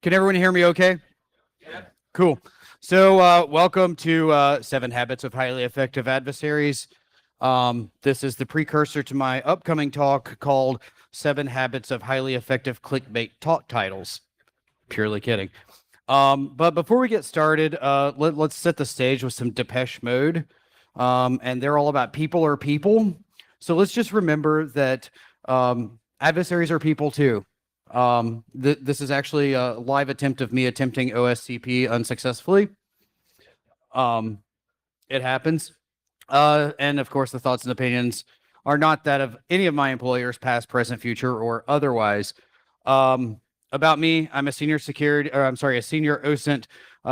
Can everyone hear me okay? Yeah. Cool. So, welcome to 7 Habits of Highly Effective Adversaries. This is the precursor to my upcoming talk called 7 Habits of Highly Effective Clickbait Talk Titles. Purely kidding. But before we get started, let's set the stage with some Depeche Mode. And they're all about people are people. So let's just remember that adversaries are people too. This is actually a live attempt of me attempting OSCP unsuccessfully. Um, it happens. And of course, the thoughts and opinions are not that of any of my employers, past, present, future, or otherwise. About me, I'm a senior a senior OSINT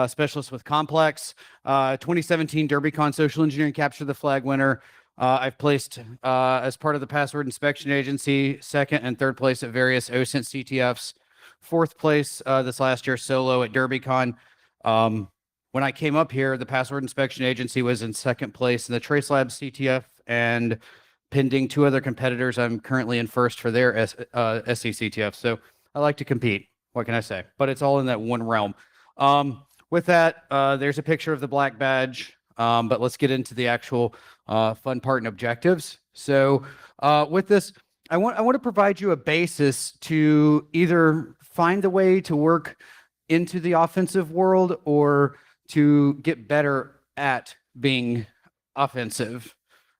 specialist with Complex. 2017 DerbyCon Social Engineering Capture the Flag winner. I've placed as part of the Password Inspection Agency, second and third place at various OSINT CTFs, fourth place this last year solo at DerbyCon. When I came up here, the Password Inspection Agency was in second place in the TraceLab CTF, and pending 2 other competitors, I'm currently in first for their SCCTF. So I like to compete. What can I say? But it's all in that one realm. With that, there's a picture of the black badge. But let's get into the actual fun part and objectives. So with this, I want to provide you a basis to either find the way to work into the offensive world or to get better at being offensive.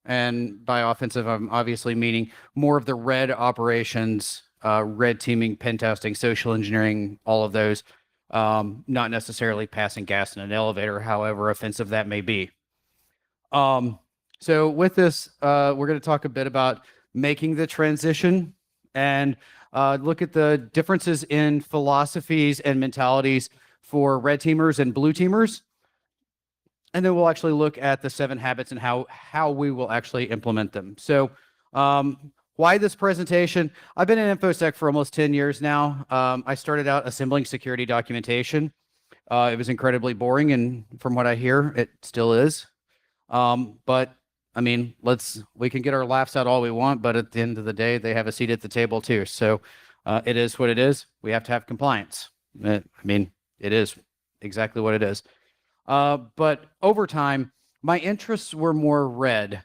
And by offensive, I'm obviously meaning more of the red operations, red teaming, pen testing, social engineering, all of those. Not necessarily passing gas in an elevator, however offensive that may be. So with this, we're going to talk a bit about making the transition and look at the differences in philosophies and mentalities for red teamers and blue teamers. And then we'll actually look at the 7 habits and how we will actually implement them. So why this presentation? I've been in InfoSec for almost 10 years now. I started out assembling security documentation. It was incredibly boring, and from what I hear, it still is. But I mean, we can get our laughs out all we want, but at the end of the day, they have a seat at the table too. So it is what it is. We have to have compliance. I mean, it is exactly what it is. But over time, my interests were more red,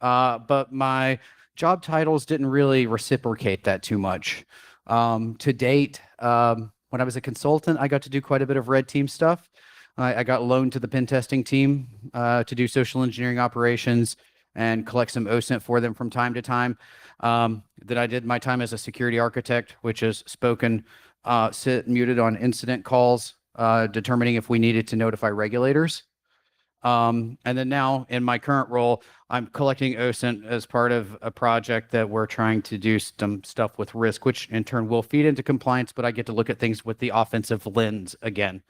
but my job titles didn't really reciprocate that too much. To date, when I was a consultant, I got to do quite a bit of red team stuff. I got loaned to the pen testing team to do social engineering operations and collect some OSINT for them from time to time. Then I did my time as a security architect, which is spoken, sit muted on incident calls, determining if we needed to notify regulators. And then now in my current role, I'm collecting OSINT as part of a project that we're trying to do some stuff with risk, which in turn will feed into compliance, but I get to look at things with the offensive lens again,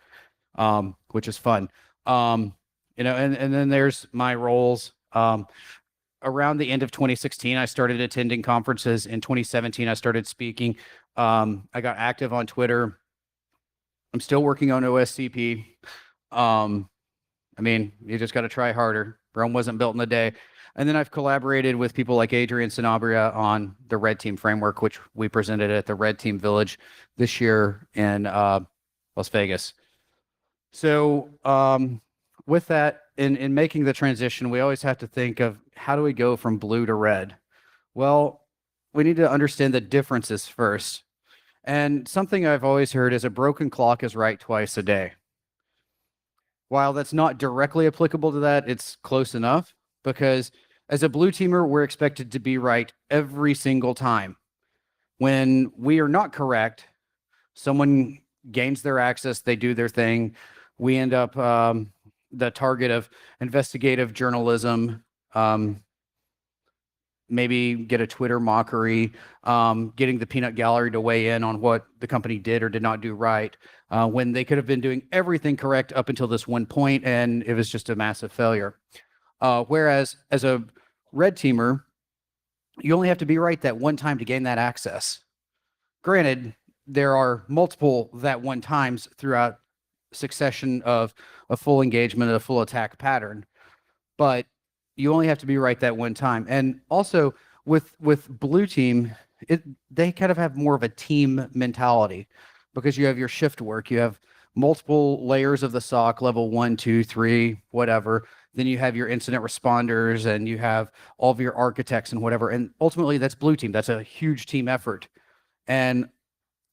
which is fun. And then there's my roles. Around the end of 2016, I started attending conferences. In 2017, I started speaking. I got active on Twitter. I'm still working on OSCP. I mean, you just got to try harder. Rome wasn't built in a day. And then I've collaborated with people like Adrian Sanabria on the Red Team framework, which we presented at the Red Team Village this year in Las Vegas. So with that, in making the transition, we always have to think of how do we go from blue to red? Well, we need to understand the differences first. And something I've always heard is a broken clock is right twice a day. While that's not directly applicable to that, it's close enough because as a blue teamer, we're expected to be right every single time. When we are not correct, someone gains their access, they do their thing. We end up the target of investigative journalism, maybe get a Twitter mockery, getting the peanut gallery to weigh in on what the company did or did not do right, when they could have been doing everything correct up until this one point, and it was just a massive failure. Whereas as a red teamer, you only have to be right that one time to gain that access. Granted, there are multiple that one times throughout succession of a full engagement, a full attack pattern, but you only have to be right that one time. And also with blue team, they kind of have more of a team mentality because you have your shift work. You have multiple layers of the SOC, level 1, 2, 3, whatever. Then you have your incident responders and you have all of your architects and whatever. And ultimately, that's blue team. That's a huge team effort. And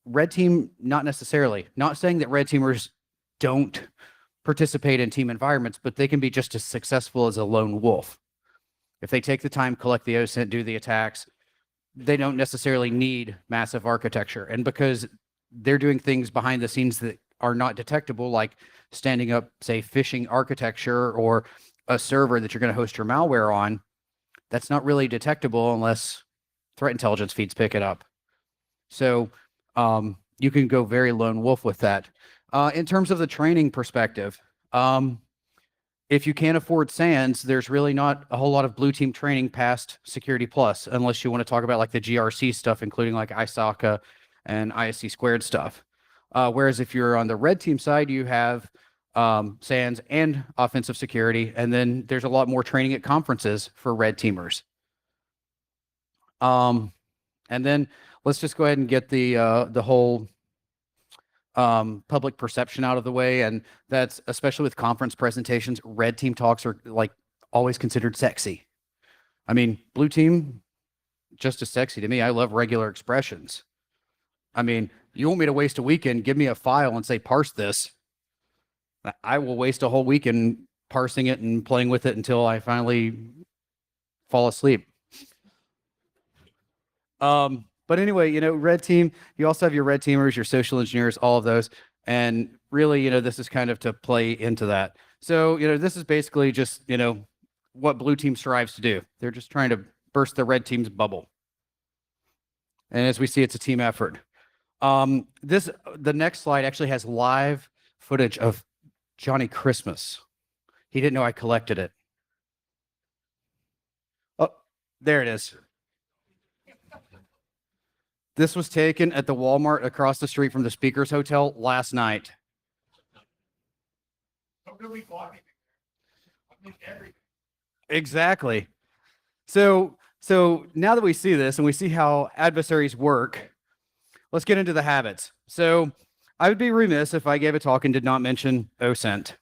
red team, not necessarily. Not saying that red teamers don't participate in team environments, but they can be just as successful as a lone wolf. If they take the time, collect the OSINT, do the attacks, they don't necessarily need massive architecture. And because they're doing things behind the scenes that are not detectable, like standing up, say, phishing architecture or a server that you're going to host your malware on, that's not really detectable unless threat intelligence feeds pick it up. So you can go very lone wolf with that. In terms of the training perspective, if you can't afford SANS, there's really not a whole lot of blue team training past Security Plus, unless you want to talk about like the GRC stuff, including like ISACA and ISC squared stuff. Whereas if you're on the red team side, you have SANS and offensive security, and then there's a lot more training at conferences for red teamers. And then let's just go ahead and get the whole public perception out of the way, and that's especially with conference presentations. Red team talks are like always considered sexy. I mean, blue team, just as sexy to me. I love regular expressions. I mean, you want me to waste a weekend, give me a file and say, parse this. I will waste a whole weekend parsing it and playing with it until I finally fall asleep. But anyway, you know, red team, you also have your red teamers, your social engineers, all of those. And really, you know, this is kind of to play into that. So, you know, this is basically just, you know, what blue team strives to do. They're just trying to burst the red team's bubble. And as we see, it's a team effort. The next slide actually has live footage of Johnny Christmas. He didn't know I collected it. Oh, there it is. This was taken at the Walmart across the street from the Speakers Hotel last night. Exactly. So now that we see this and we see how adversaries work, let's get into the habits. So I would be remiss if I gave a talk and did not mention OSINT.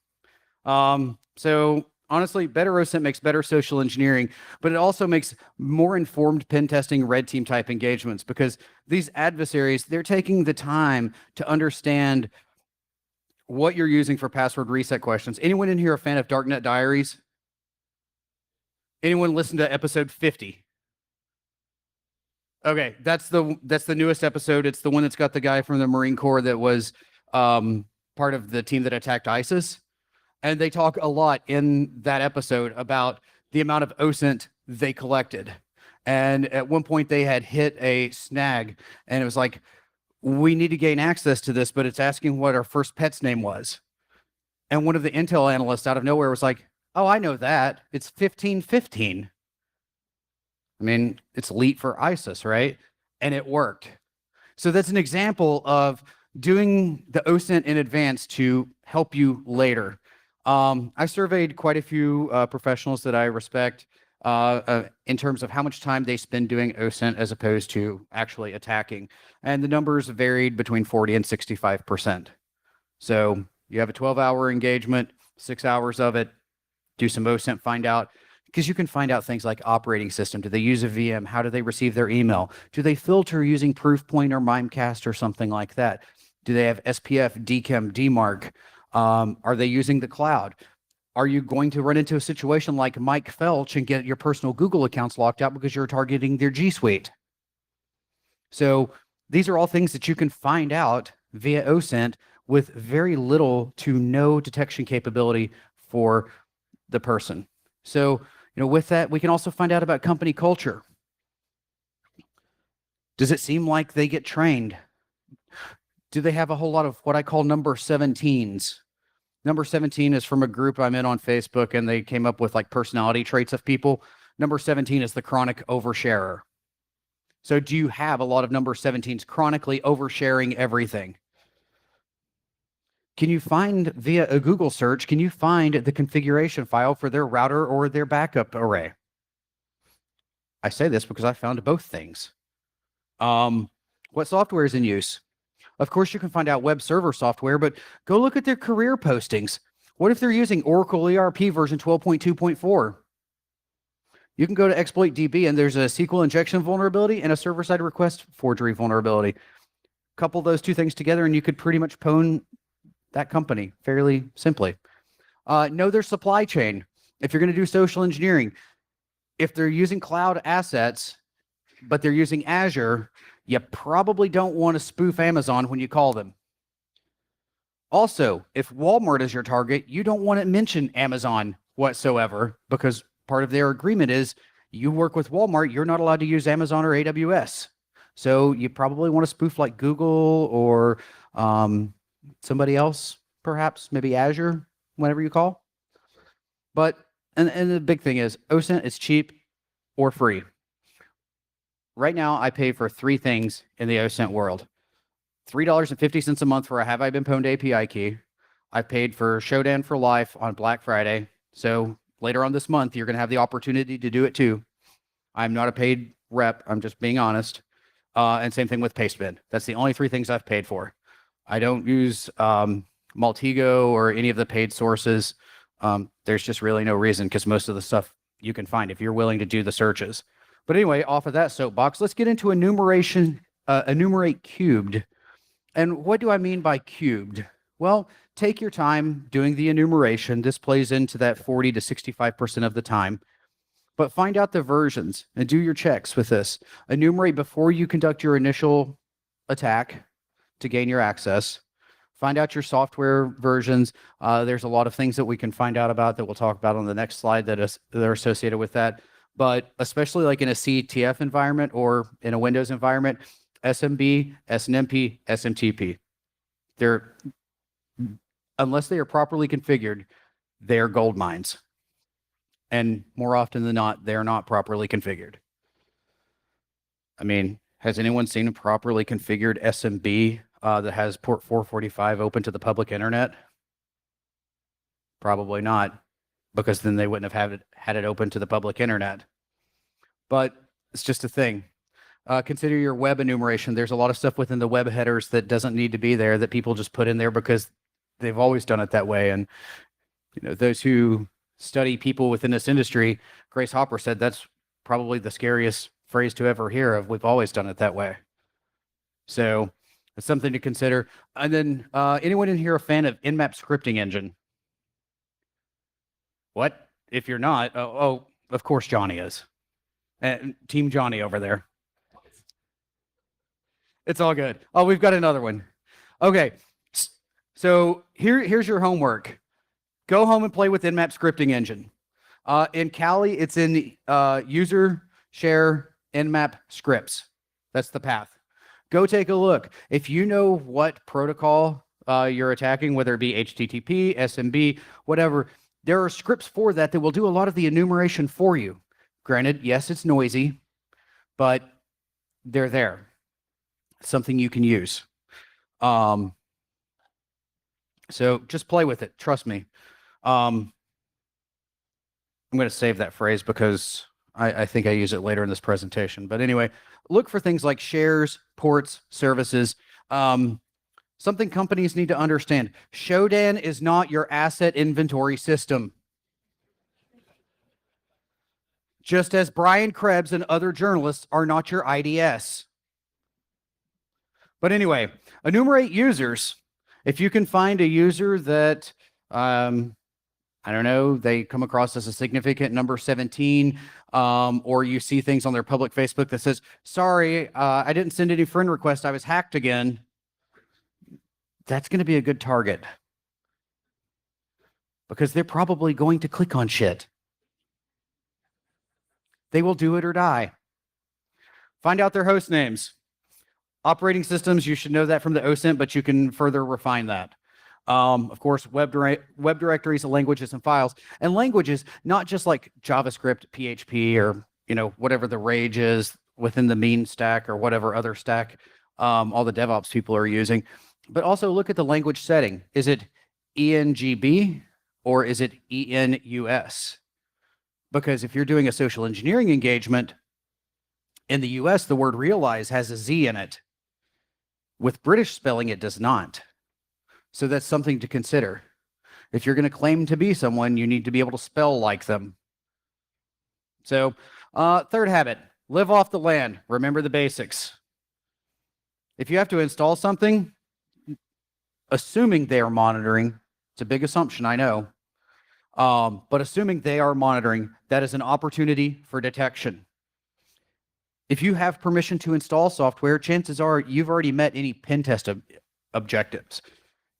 So honestly, better OSINT makes better social engineering, but it also makes more informed pen testing red team type engagements, because these adversaries, they're taking the time to understand what you're using for password reset questions. Anyone in here a fan of Darknet Diaries? Anyone listen to episode 50? Okay, that's the newest episode. It's the one that's got the guy from the Marine Corps that was part of the team that attacked ISIS. And they talk a lot in that episode about the amount of OSINT they collected. And at one point they had hit a snag and it was like, we need to gain access to this, but it's asking what our first pet's name was. And one of the intel analysts out of nowhere was like, oh, I know that. It's 1515. I mean, it's elite for ISIS, right? And it worked. So that's an example of doing the OSINT in advance to help you later. I surveyed quite a few professionals that I respect in terms of how much time they spend doing OSINT as opposed to actually attacking. And the numbers varied between 40 and 65%. So you have a 12-hour engagement, 6 hours of it, do some OSINT, find out, because you can find out things like operating system. Do they use a VM? How do they receive their email? Do they filter using Proofpoint or Mimecast or something like that? Do they have SPF, DKIM, DMARC? Are they using the cloud? Are you going to run into a situation like Mike Felch and get your personal Google accounts locked out because you're targeting their G Suite? So these are all things that you can find out via OSINT with very little to no detection capability for the person. So, you know, with that, we can also find out about company culture. Does it seem like they get trained? Do they have a whole lot of what I call number 17s? Number 17 is from a group I'm in on Facebook, and they came up with like personality traits of people. Number 17 is the chronic oversharer. So do you have a lot of number 17s chronically oversharing everything? Can you find via a Google search, can you find the configuration file for their router or their backup array? I say this because I found both things. What software is in use? Of course, you can find out web server software, but go look at their career postings. What if they're using Oracle ERP version 12.2.4? You can go to exploit DB and there's a SQL injection vulnerability and a server-side request forgery vulnerability. Couple those two things together and you could pretty much pwn that company fairly simply. Know their supply chain. If you're going to do social engineering, if they're using cloud assets, but they're using Azure, you probably don't want to spoof Amazon when you call them. Also, if Walmart is your target, you don't want to mention Amazon whatsoever, because part of their agreement is you work with Walmart, you're not allowed to use Amazon or AWS. So you probably want to spoof like Google or somebody else, perhaps, maybe Azure, whenever you call. But, and the big thing is, OSINT is cheap or free. Right now, I pay for three things in the OSINT world. $3.50 a month for a Have I Been Pwned API key. I've paid for Shodan for Life on Black Friday. So later on this month, you're going to have the opportunity to do it too. I'm not a paid rep. I'm just being honest. And same thing with Pastebin. That's the only three things I've paid for. I don't use Maltego or any of the paid sources. There's just really no reason, because most of the stuff you can find if you're willing to do the searches. But anyway, off of that soapbox, let's get into enumeration, enumerate cubed. And what do I mean by cubed? Well, take your time doing the enumeration. This plays into that 40 to 65% of the time. But find out the versions and do your checks with this. Enumerate before you conduct your initial attack to gain your access. Find out your software versions. There's a lot of things that we can find out about that we'll talk about on the next slide that are associated with that. But especially like in a CTF environment or in a Windows environment, SMB, SNMP, SMTP. They're, unless they are properly configured, they're gold mines. And more often than not, they're not properly configured. I mean, has anyone seen a properly configured SMB that has port 445 open to the public internet? Probably not, because then they wouldn't have had it open to the public internet. But it's just a thing. Consider your web enumeration. There's a lot of stuff within the web headers that doesn't need to be there that people just put in there because they've always done it that way. And you know, those who study people within this industry, Grace Hopper said that's probably the scariest phrase to ever hear of, we've always done it that way. So it's something to consider. And then anyone in here a fan of Nmap scripting engine? What? If you're not, oh, of course Johnny is. Team Johnny over there. It's all good. Oh, we've got another one. Okay. So here's your homework. Go home and play with Nmap scripting engine. In Kali, it's in user share Nmap scripts. That's the path. Go take a look. If you know what protocol you're attacking, whether it be HTTP, SMB, whatever, there are scripts for that will do a lot of the enumeration for you. Granted, yes, it's noisy, but they're there. Something you can use. So just play with it. Trust me. I'm going to save that phrase because I think I use it later in this presentation. But anyway, look for things like shares, ports, services. Something companies need to understand. Shodan is not your asset inventory system. Just as Brian Krebs and other journalists are not your IDS. But anyway, enumerate users. If you can find a user that, I don't know, they come across as a significant number 17, or you see things on their public Facebook that says, sorry, I didn't send any friend requests, I was hacked again. That's going to be a good target. Because they're probably going to click on shit. They will do it or die. Find out their host names. Operating systems, you should know that from the OSINT, but you can further refine that. Of course, web directories, languages, and files. And languages, not just like JavaScript, PHP, or whatever the rage is within the mean stack or whatever other stack all the DevOps people are using. But also look at the language setting. Is it ENGB or is it ENUS? Because if you're doing a social engineering engagement, in the US, the word realize has a Z in it. With British spelling, it does not. So that's something to consider. If you're going to claim to be someone, you need to be able to spell like them. So, third habit, live off the land. Remember the basics. If you have to install something, assuming they are monitoring, it's a big assumption, I know, but assuming they are monitoring, that is an opportunity for detection. If you have permission to install software, chances are you've already met any pen test objectives.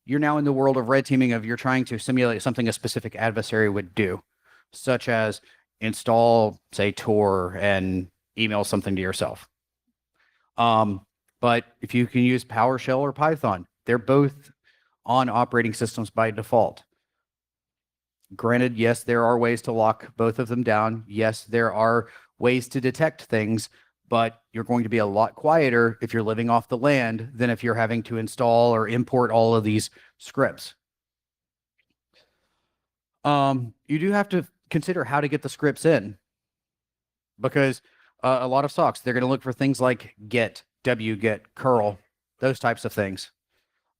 You're now in the world of red teaming of you're trying to simulate something a specific adversary would do, such as install, say, Tor and email something to yourself. But if you can use PowerShell or Python, they're both on operating systems by default. Granted, yes, there are ways to lock both of them down. Yes, there are ways to detect things, but you're going to be a lot quieter if you're living off the land than if you're having to install or import all of these scripts. You do have to consider how to get the scripts in, because a lot of SOCs, they're going to look for things like get, wget, curl, those types of things.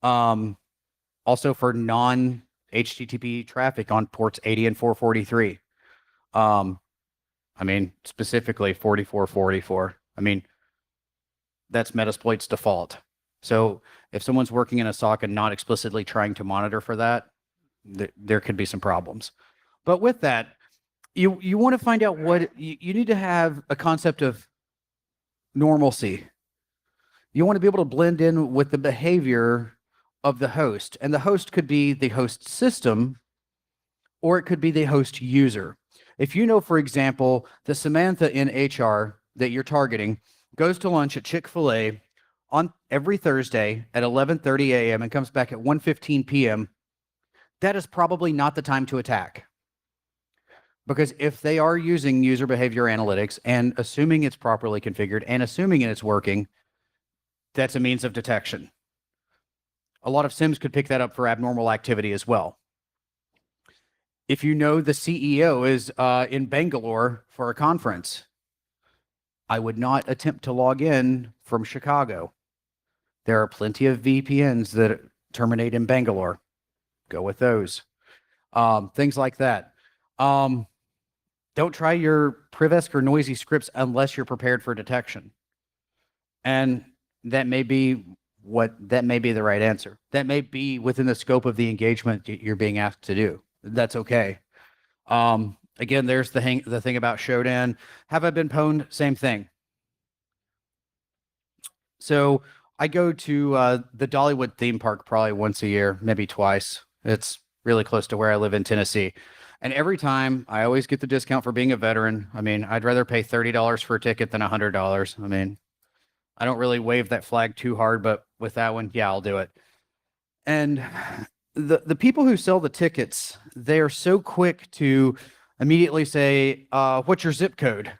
Also for non-HTTP traffic on ports 80 and 443. I mean, specifically 4444. I mean, that's Metasploit's default. So if someone's working in a SOC and not explicitly trying to monitor for that, there could be some problems. But with that, you want to find out what you need to have a concept of normalcy. You want to be able to blend in with the behavior of the host, and the host could be the host system, or it could be the host user. If you know, for example, that Samantha in HR that you're targeting goes to lunch at Chick-fil-A on every Thursday at 11:30 a.m. and comes back at 1:15 p.m., that is probably not the time to attack. Because if they are using user behavior analytics and assuming it's properly configured and assuming it's working, that's a means of detection. A lot of SIMs could pick that up for abnormal activity as well. If you know the CEO is in Bangalore for a conference, I would not attempt to log in from Chicago. There are plenty of VPNs that terminate in Bangalore. Go with those. Things like that. Don't try your Privesk or noisy scripts unless you're prepared for detection. And that may be the right answer. That may be within the scope of the engagement you're being asked to do. That's okay. Again, there's the thing about Shodan. Have I been pwned? Same thing. So I go to the Dollywood theme park probably once a year, maybe twice. It's really close to where I live in Tennessee. And every time I always get the discount for being a veteran. I mean, I'd rather pay $30 for a ticket than $100. I mean, I don't really wave that flag too hard, but with that one, yeah, I'll do it. And the people who sell the tickets, they are so quick to immediately say, what's your zip code?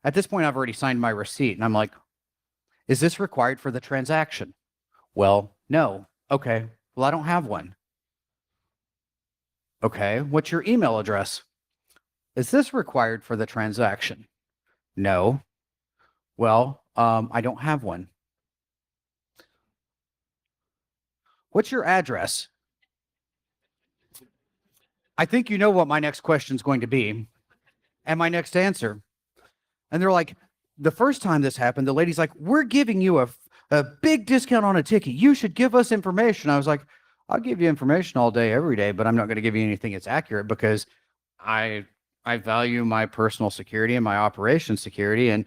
At this point, I've already signed my receipt. And I'm like, is this required for the transaction? Well, no. Okay. Well, I don't have one. Okay. What's your email address? Is this required for the transaction? No. Well, I don't have one. What's your address? I think you know what my next question is going to be and my next answer. And they're like, the first time this happened, the lady's like, we're giving you a big discount on a ticket. You should give us information. I was like, I'll give you information all day, every day, but I'm not going to give you anything that's accurate because I value my personal security and my operation security. And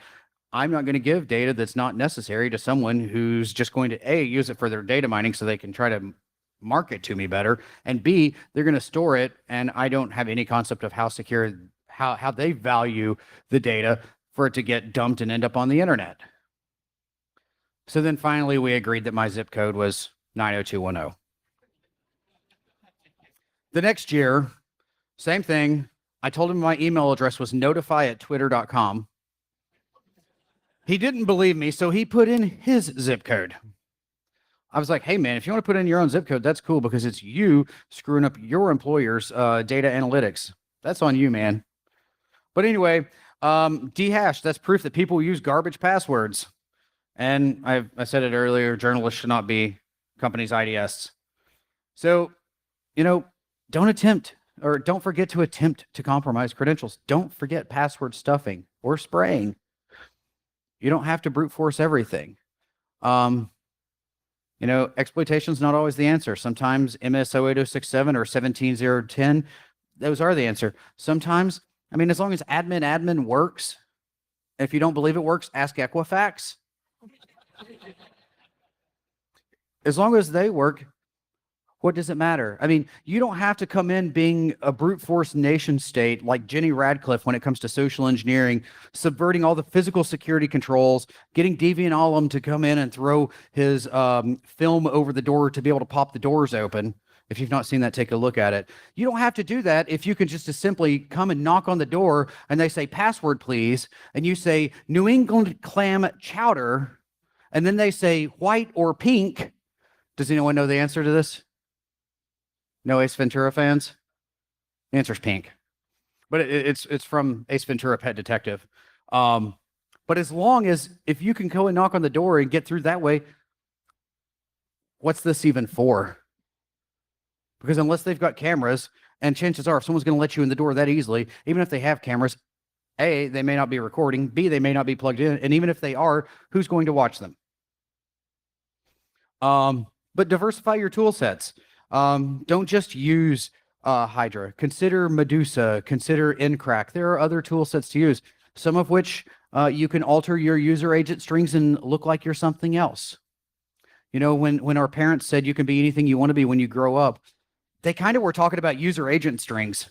I'm not going to give data that's not necessary to someone who's just going to A, use it for their data mining so they can try to market to me better, and B, they're going to store it, and I don't have any concept of how secure, how they value the data for it to get dumped and end up on the internet. So then finally we agreed that my zip code was 90210. The next year, same thing. I told him my email address was notify@twitter.com. He didn't believe me, so he put in his zip code. I was like, hey, man, if you want to put in your own zip code, that's cool because it's you screwing up your employer's data analytics. That's on you, man. But anyway, dhash, that's proof that people use garbage passwords. And I said it earlier, journalists should not be companies' IDS. So, you know, don't forget to attempt to compromise credentials. Don't forget password stuffing or spraying. You don't have to brute force everything. Exploitation is not always the answer. Sometimes MS 08067 or 17010, those are the answer. Sometimes, as long as admin works, if you don't believe it works, ask Equifax. As long as they work, what does it matter? You don't have to come in being a brute force nation state like Jenny Radcliffe when it comes to social engineering, subverting all the physical security controls, getting Deviant Ollam to come in and throw his film over the door to be able to pop the doors open. If you've not seen that, take a look at it. You don't have to do that if you can just as simply come and knock on the door and they say, password, please. And you say, New England clam chowder. And then they say, white or pink. Does anyone know the answer to this? No Ace Ventura fans? The answer's pink. But it's from Ace Ventura Pet Detective. But as long as if you can go and knock on the door and get through that way, what's this even for? Because unless they've got cameras, and chances are if someone's going to let you in the door that easily, even if they have cameras, A, they may not be recording, B, they may not be plugged in, and even if they are, who's going to watch them? But diversify your tool sets. Don't just use Hydra. Consider Medusa, consider Encrack. There are other tool sets to use, some of which you can alter your user agent strings and look like you're something else. When our parents said you can be anything you want to be when you grow up, they kind of were talking about user agent strings.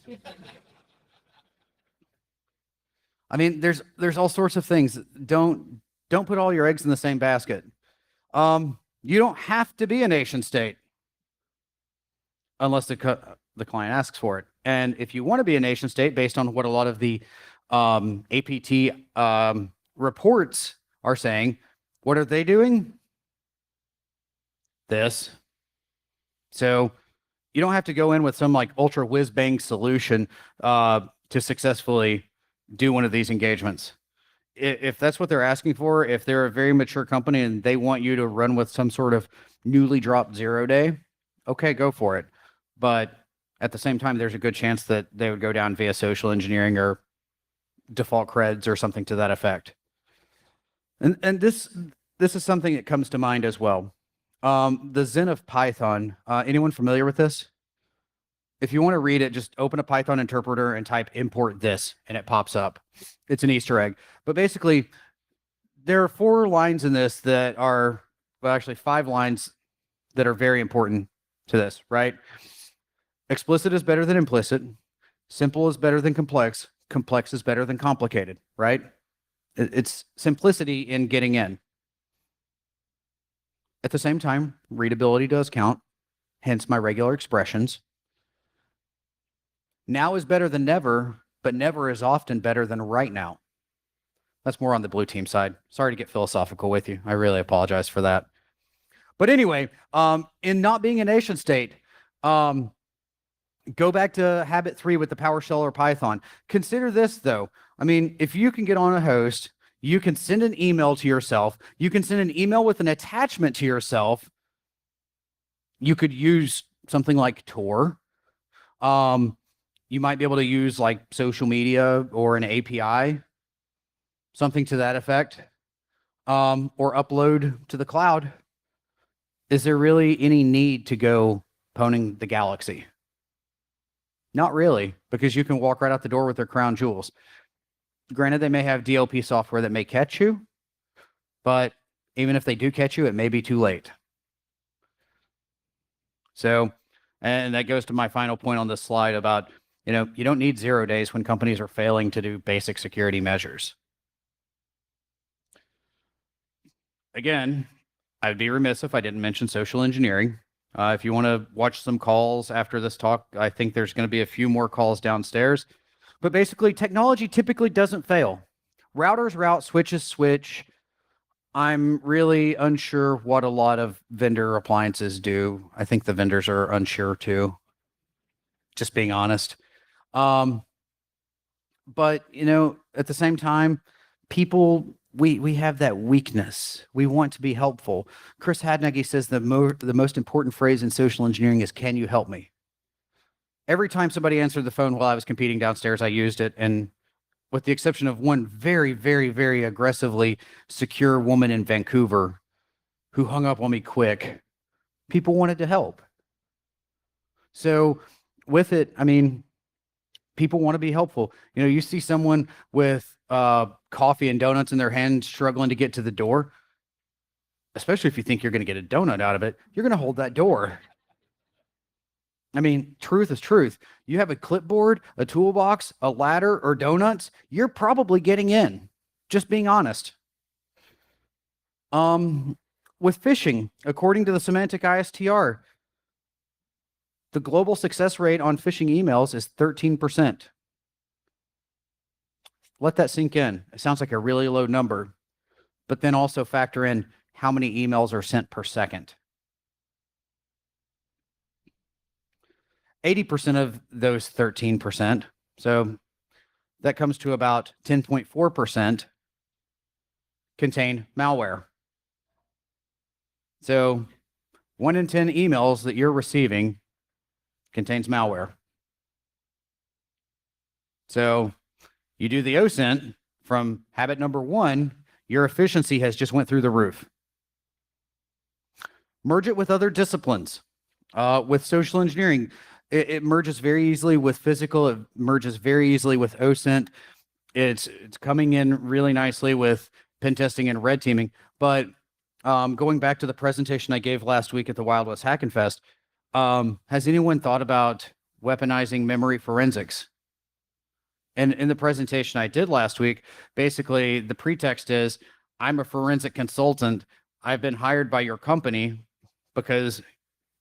There's all sorts of things. Don't put all your eggs in the same basket. You don't have to be a nation state unless the client asks for it. And if you want to be a nation state, based on what a lot of the APT reports are saying, what are they doing? This. So you don't have to go in with some like ultra whiz bang solution to successfully do one of these engagements. If that's what they're asking for, if they're a very mature company and they want you to run with some sort of newly dropped 0-day, okay, go for it. But at the same time, there's a good chance that they would go down via social engineering or default creds or something to that effect. And this is something that comes to mind as well. The Zen of Python. Anyone familiar with this? If you want to read it, just open a Python interpreter and type import this, and it pops up. It's an Easter egg. But basically, there are 4 lines in this that are, well, actually 5 lines that are very important to this, right? Explicit is better than implicit. Simple is better than complex. Complex is better than complicated, right? It's simplicity in getting in. At the same time, readability does count, hence my regular expressions. Now is better than never, but never is often better than right now. That's more on the blue team side. Sorry to get philosophical with you. I really apologize for that. But anyway, in not being a nation state, go back to habit 3 with the PowerShell or Python. Consider this, though. If you can get on a host, you can send an email to yourself. You can send an email with an attachment to yourself. You could use something like Tor. You might be able to use like social media or an API, something to that effect, or upload to the cloud. Is there really any need to go pwning the galaxy? Not really, because you can walk right out the door with their crown jewels. Granted, they may have DLP software that may catch you, but even if they do catch you, it may be too late. So, and that goes to my final point on this slide about, you don't need 0 days when companies are failing to do basic security measures. Again, I'd be remiss if I didn't mention social engineering. If you want to watch some calls after this talk, I think there's going to be a few more calls downstairs. But basically, technology typically doesn't fail. Routers route, switches switch. I'm really unsure what a lot of vendor appliances do. I think the vendors are unsure too, just being honest. But, at the same time, people we have that weakness. We want to be helpful. Chris Hadnagy says the most important phrase in social engineering is, "Can you help me?" Every time somebody answered the phone while I was competing downstairs, I used it. And with the exception of one very, very, very aggressively secure woman in Vancouver who hung up on me quick, people wanted to help. So with it, I mean, people want to be helpful. You know, you see someone with coffee and donuts in their hand struggling to get to the door, especially if you think you're going to get a donut out of it, you're going to hold that door. I mean, truth is truth. You have a clipboard, a toolbox, a ladder, or donuts, you're probably getting in. Just being honest. With phishing, according to the Semantic ISTR, the global success rate on phishing emails is 13%. Let that sink in. It sounds like a really low number, but then also factor in how many emails are sent per second. 80% of those 13%, so that comes to about 10.4%, contain malware. So 1 in 10 emails that you're receiving contains malware. So you do the OSINT from habit number 1, your efficiency has just went through the roof. Merge it with other disciplines. With social engineering, it merges very easily with physical. It merges very easily with OSINT. It's coming in really nicely with pen testing and red teaming. But going back to the presentation I gave last week at the Wild West Hackfest, has anyone thought about weaponizing memory forensics? And in the presentation I did last week, basically the pretext is, I'm a forensic consultant. I've been hired by your company because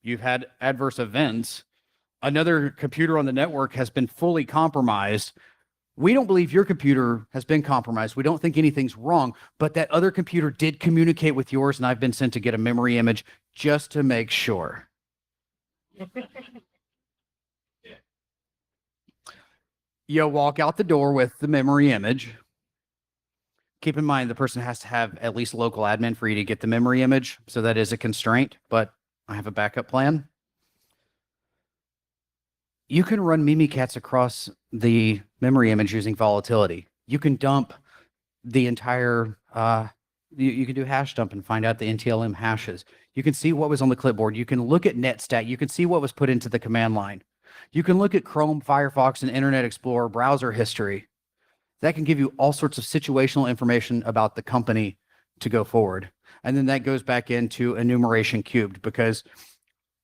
you've had adverse events. Another computer on the network has been fully compromised. We don't believe your computer has been compromised. We don't think anything's wrong, but that other computer did communicate with yours, and I've been sent to get a memory image just to make sure. You walk out the door with the memory image. Keep in mind, the person has to have at least local admin for you to get the memory image. So that is a constraint, but I have a backup plan. You can run Mimikatz across the memory image using volatility. You can dump the entire, you can do hash dump and find out the NTLM hashes. You can see what was on the clipboard. You can look at netstat. You can see what was put into the command line. You can look at Chrome, Firefox, and Internet Explorer browser history. That can give you all sorts of situational information about the company to go forward. And then that goes back into enumeration cubed, because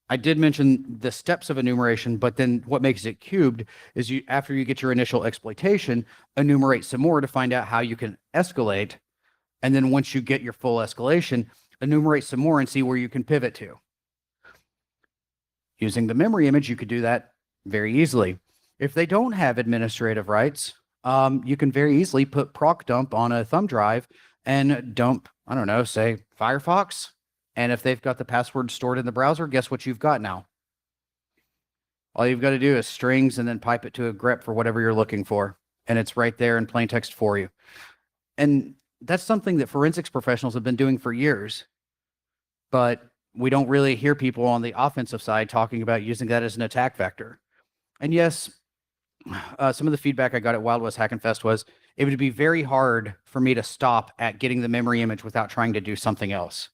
I did mention the steps of enumeration, but then what makes it cubed is you, after you get your initial exploitation, enumerate some more to find out how you can escalate. And then once you get your full escalation, enumerate some more and see where you can pivot to. Using the memory image, you could do that very easily. If they don't have administrative rights, you can very easily put proc dump on a thumb drive and dump, I don't know, say Firefox. And if they've got the password stored in the browser, guess what you've got now? All you've got to do is strings and then pipe it to a grep for whatever you're looking for. And it's right there in plain text for you. And that's something that forensics professionals have been doing for years. But we don't really hear people on the offensive side talking about using that as an attack vector. And yes, some of the feedback I got at Wild West Hackfest was it would be very hard for me to stop at getting the memory image without trying to do something else.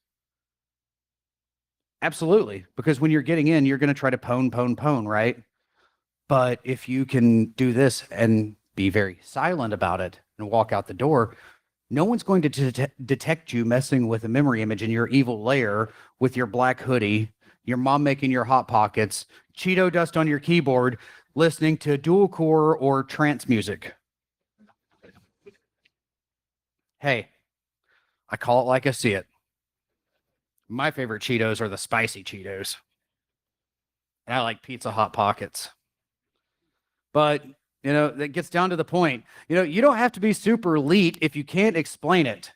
Absolutely, because when you're getting in, you're going to try to pwn, right? But if you can do this and be very silent about it and walk out the door, no one's going to detect you messing with a memory image in your evil lair with your black hoodie, your mom making your hot pockets, Cheeto dust on your keyboard, listening to dual core or trance music. Hey, I call it like I see it. My favorite Cheetos are the spicy Cheetos. And I like Pizza Hot Pockets. But, you know, that gets down to the point. You know, you don't have to be super elite if you can't explain it.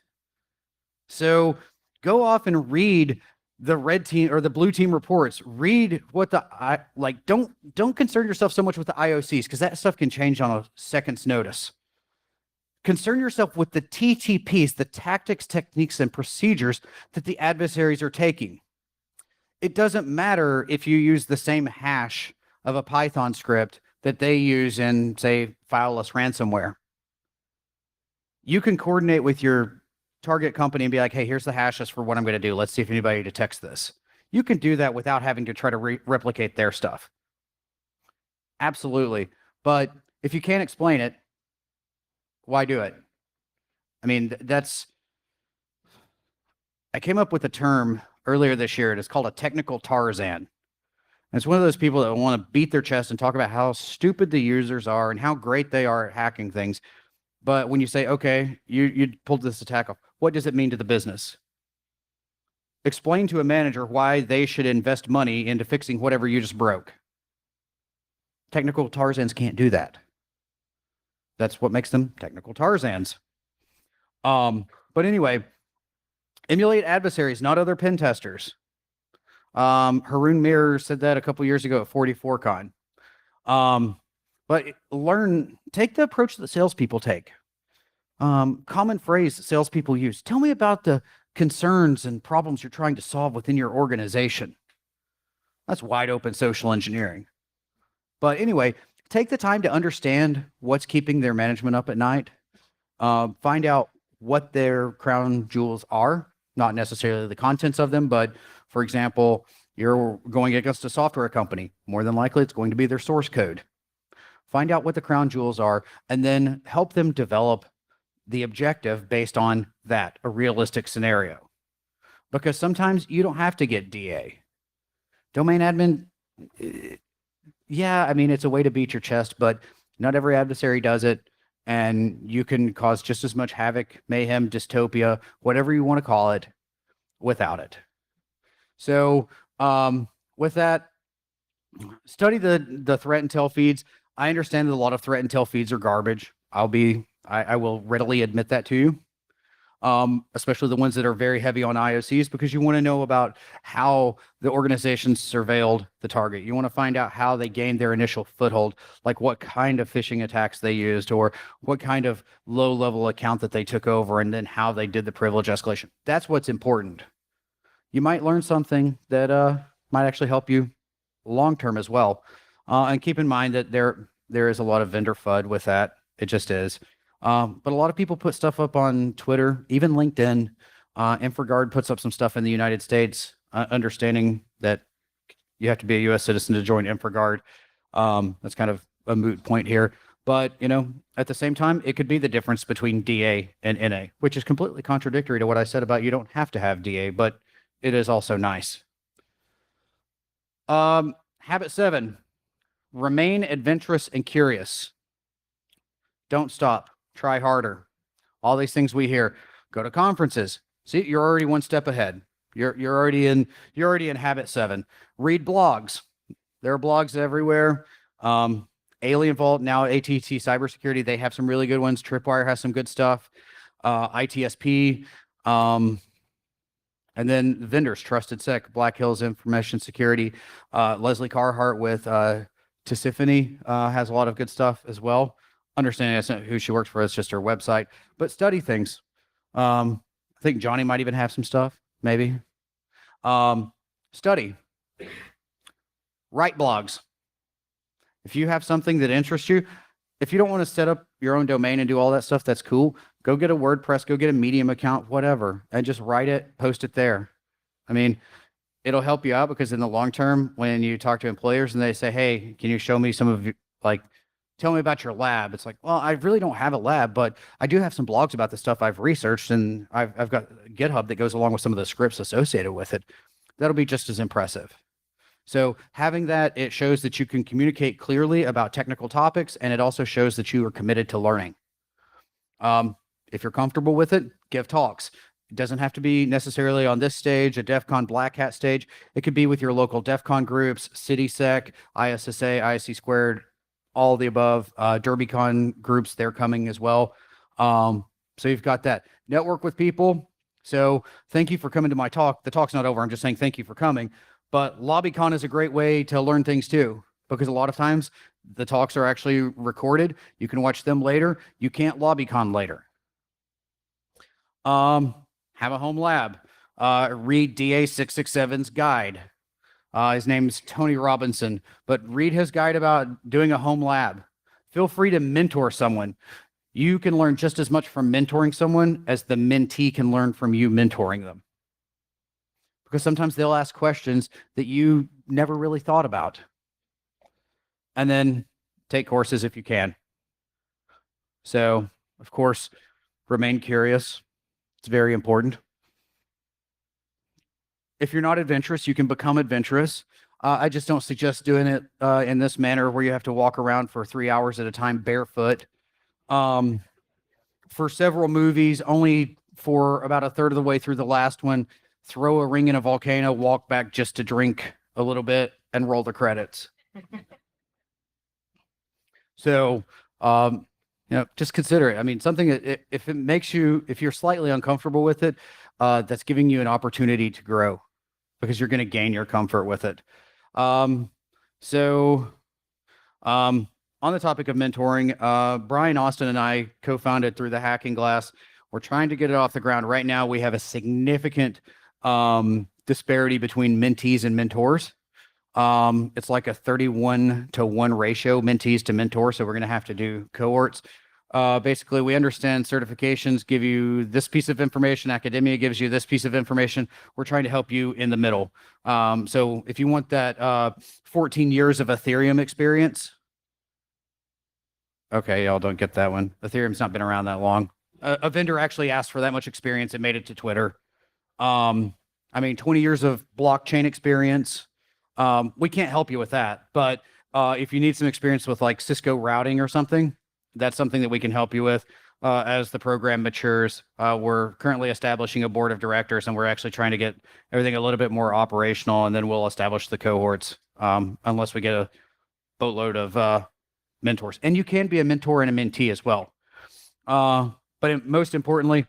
So go off and read the red team or the blue team reports. Read what don't concern yourself so much with the IOCs, because that stuff can change on a second's notice. Concern yourself with the TTPs, the tactics, techniques, and procedures that the adversaries are taking. It doesn't matter if you use the same hash of a Python script that they use in, say, fileless ransomware. You can coordinate with your target company and be like, hey, here's the hashes for what I'm going to do. Let's see if anybody detects this. You can do that without having to try to replicate their stuff. Absolutely. But if you can't explain it, why do it? I mean, I came up with a term earlier this year. It's called a technical Tarzan. And it's one of those people that want to beat their chest and talk about how stupid the users are and how great they are at hacking things. But when you say, okay, you pulled this attack off, what does it mean to the business? Explain to a manager why they should invest money into fixing whatever you just broke. Technical Tarzans can't do that. That's what makes them technical Tarzans. But anyway, emulate adversaries, not other pen testers. Haroon Mir said that a couple years ago at 44Con. But take the approach that salespeople take. Common phrase that salespeople use. Tell me about the concerns and problems you're trying to solve within your organization. That's wide open social engineering. But anyway, take the time to understand what's keeping their management up at night. Find out what their crown jewels are, not necessarily the contents of them, but for example, you're going against a software company. More than likely, it's going to be their source code. Find out what the crown jewels are, and then help them develop the objective based on that, a realistic scenario. Because sometimes you don't have to get DA. Domain admin, yeah, I mean, it's a way to beat your chest, but not every adversary does it. And you can cause just as much havoc, mayhem, dystopia, whatever you want to call it, without it. So with that, study the threat intel feeds. I understand that a lot of threat intel feeds are garbage. I will readily admit that to you. Especially the ones that are very heavy on IOCs, because you want to know about how the organization surveilled the target. You want to find out how they gained their initial foothold, like what kind of phishing attacks they used, or what kind of low-level account that they took over, and then how they did the privilege escalation. That's what's important. You might learn something that might actually help you long-term as well. And keep in mind that there is a lot of vendor FUD with that. It just is. But a lot of people put stuff up on Twitter, even LinkedIn. InfraGard puts up some stuff in the United States, understanding that you have to be a U.S. citizen to join InfraGard. That's kind of a moot point here. But, at the same time, it could be the difference between DA and NA, which is completely contradictory to what I said about you don't have to have DA, but it is also nice. Habit 7, remain adventurous and curious. Don't stop. Try harder. All these things we hear. Go to conferences. See, you're already one step ahead. You're already in habit 7. Read blogs. There are blogs everywhere. Alien Vault, now ATT Cybersecurity, they have some really good ones. Tripwire has some good stuff. ITSP. And then vendors, Trusted Sec, Black Hills Information Security. Leslie Carhart with Tisiphony has a lot of good stuff as well. Understanding that's not who she works for, it's just her website. But study things. I think Johnny might even have some stuff, maybe. Study. Write blogs. If you have something that interests you, if you don't want to set up your own domain and do all that stuff, that's cool. Go get a WordPress, go get a Medium account, whatever, and just write it, post it there. I mean, it'll help you out because in the long term, when you talk to employers and they say, hey, can you show me some of your, tell me about your lab. It's like, well, I really don't have a lab, but I do have some blogs about the stuff I've researched, and I've got GitHub that goes along with some of the scripts associated with it. That'll be just as impressive. So having that, it shows that you can communicate clearly about technical topics, and it also shows that you are committed to learning. If you're comfortable with it, give talks. It doesn't have to be necessarily on this stage, a DEF CON Black Hat stage. It could be with your local DEF CON groups, CitySec, ISSA, ISC Squared, all of the above. DerbyCon groups, they're coming as well. So you've got that. Network with people. So thank you for coming to my talk. The talk's not over. I'm just saying thank you for coming. But LobbyCon is a great way to learn things too, because a lot of times the talks are actually recorded. You can watch them later. You can't LobbyCon later. Have a home lab. Read DA 667's guide. His name's Tony Robinson, but read his guide about doing a home lab. Feel free to mentor someone. You can learn just as much from mentoring someone as the mentee can learn from you mentoring them. Because sometimes they'll ask questions that you never really thought about. And then take courses if you can. So, of course, remain curious. It's very important. If you're not adventurous, you can become adventurous. I just don't suggest doing it in this manner where you have to walk around for 3 hours at a time barefoot. For several movies, only for about a third of the way through the last one, throw a ring in a volcano, walk back just to drink a little bit, and roll the credits. So, just consider it. I mean, something that if it makes you, if you're slightly uncomfortable with it, that's giving you an opportunity to grow because you're going to gain your comfort with it. On the topic of mentoring, Brian Austin and I co-founded through the Hacking Glass. We're trying to get it off the ground. Right now, we have a significant disparity between mentees and mentors. It's like a 31-to-1 ratio, mentees to mentors. So we're going to have to do cohorts. Basically, we understand certifications give you this piece of information. Academia gives you this piece of information. We're trying to help you in the middle. So if you want that 14 years of Ethereum experience, okay, y'all don't get that one. Ethereum's not been around that long. A vendor actually asked for that much experience. It made it to Twitter. 20 years of blockchain experience. We can't help you with that. But if you need some experience with like Cisco routing or something, that's something that we can help you with as the program matures. We're currently establishing a board of directors, and we're actually trying to get everything a little bit more operational, and then we'll establish the cohorts unless we get a boatload of mentors. And you can be a mentor and a mentee as well. But most importantly,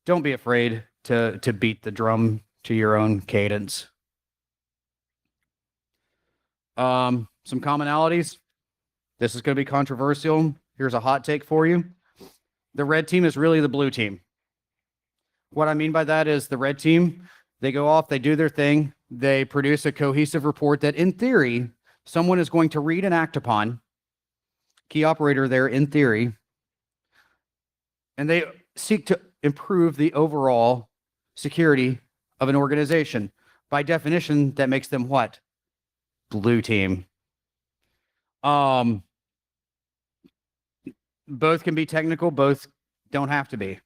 don't be afraid to beat the drum to your own cadence. Some commonalities. This is going to be controversial. Here's a hot take for you. The red team is really the blue team. What I mean by that is the red team, they go off, they do their thing, they produce a cohesive report that in theory, someone is going to read and act upon. Key operator there in theory. And they seek to improve the overall security of an organization. By definition, that makes them what? Blue team. Both can be technical, both don't have to be.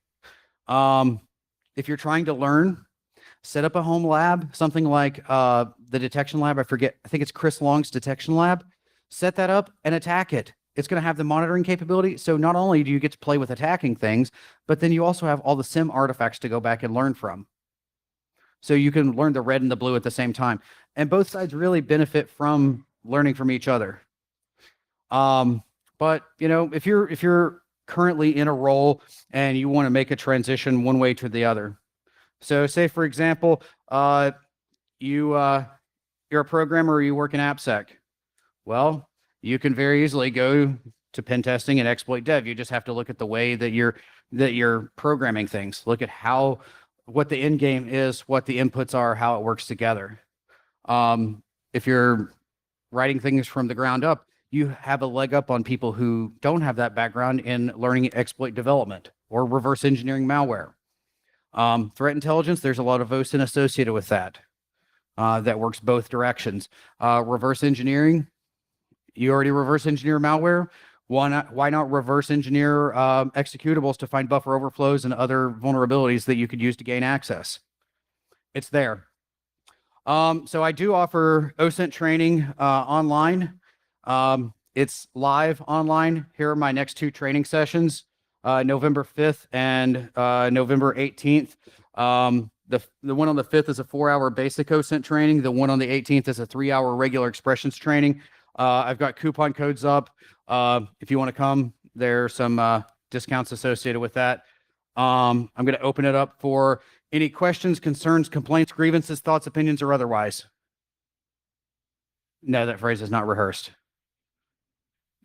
If you're trying to learn, set up a home lab, something like the detection lab. I think it's Chris Long's detection lab. Set that up and attack it. It's going to have the monitoring capability. So not only do you get to play with attacking things, but then you also have all the SIM artifacts to go back and learn from. So you can learn the red and the blue at the same time. And both sides really benefit from learning from each other. But if you're currently in a role and you want to make a transition one way to the other. So say, for example, you're a programmer or you work in AppSec. Well, you can very easily go to pen testing and exploit dev. You just have to look at the way that you're programming things. Look at what the end game is, what the inputs are, how it works together. If you're writing things from the ground up, you have a leg up on people who don't have that background in learning exploit development or reverse engineering malware. Threat intelligence, there's a lot of OSINT associated with that. That works both directions. Reverse engineering, you already reverse engineer malware. Why not reverse engineer executables to find buffer overflows and other vulnerabilities that you could use to gain access? It's there. So I do offer OSINT training online. It's live online. Here are my next two training sessions, November 5th and November 18th. The one on the 5th is a 4-hour basic OSINT training. The one on the 18th is a 3-hour regular expressions training. I've got coupon codes up. If you want to come, there's some discounts associated with that. I'm going to open it up for any questions, concerns, complaints, grievances, thoughts, opinions, or otherwise. No, that phrase is not rehearsed.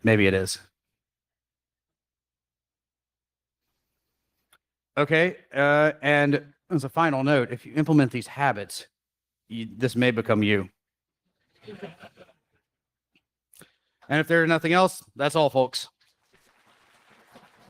Maybe it is. Okay. And as a final note, if you implement these habits, this may become you. And if there's nothing else, that's all, folks.